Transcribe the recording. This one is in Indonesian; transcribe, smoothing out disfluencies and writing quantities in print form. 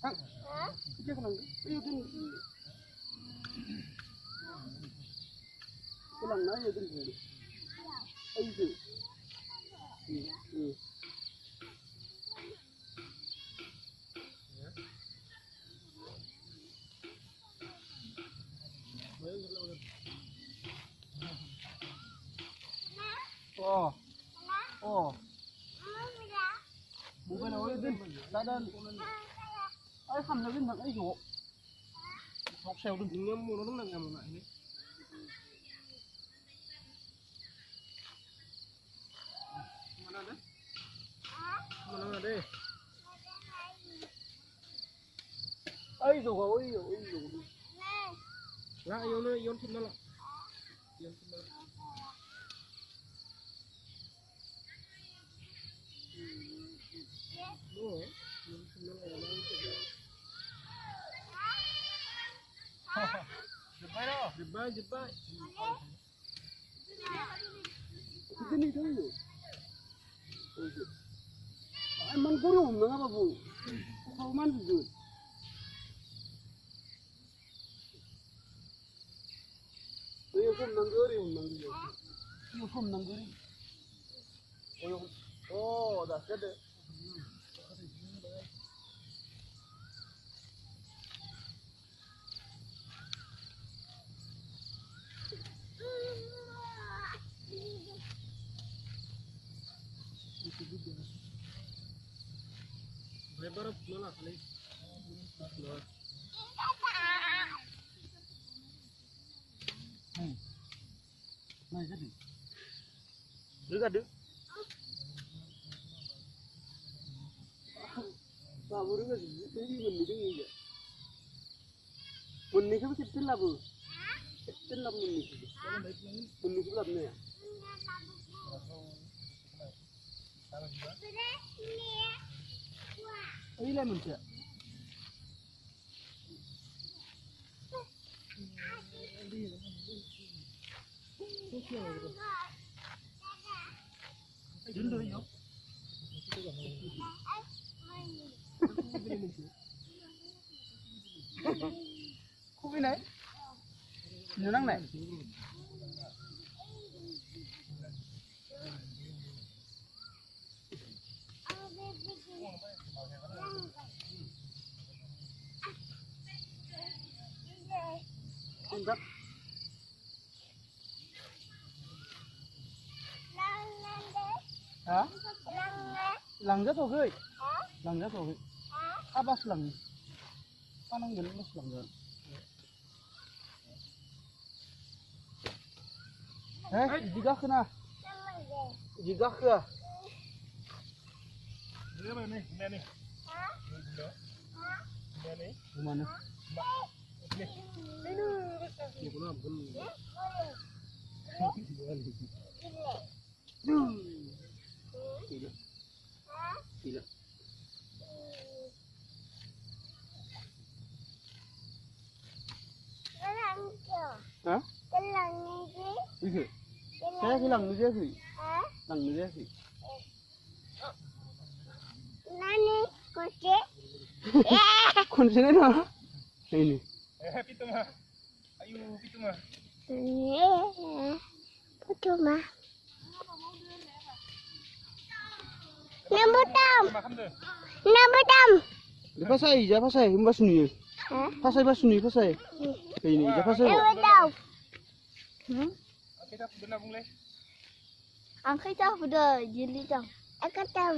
Hả? Cái con này yêu tin cái lần nói yêu tin gì? Ấy gì? Ừ. Oh. Oh. Bukan awal din. Dadan. Ay kham na din nang ay yo. Học sèo din ngam mo nó ngam lại ni. Mana ada? Mana ada? Ay yo, ay yo, ay yo. Lah yo no yo tin lah. Yo tin lah. No. Jebay. Ini dulu. Man guru mana babu? Kau man dulu. Yo kum nangguri. Yo kum nangguri. Oh, dah ada. Lebar mana kali? Nah, jadi. Dekat deh. Baru kan, ini mending aja. Mending kan kita labu. Kita labu mending. Mending kita labu ya. Ini lemon sih. Jundu yo. Kopi này, nhiều năng này. Enggak. Hả? Lằng rất rồi gửi. Lằng rất rồi. Abas lằng. Con đang nhìn nó lằng rồi. Eh, jigak kena. Jigak ke? Ini mana nih? Ini nih. Hah? Ini nih. Mana? Ini. Ini pun apa? Tidak. Tidak. Hah? Iya. Saya hilang dia sih. Hilang dia sih. Nani kunci? Kuncinya mana? Ini. Pitu mah. Ayo pitu mah. Pitu mah. Nambutam. Pasai, ja pasai, mbas ni. Pasai bas ni, pasai. Ini, ja pasai. Nambutam. Kita benar boleh. Angkat dah benar, jeli dah. Angkat dah.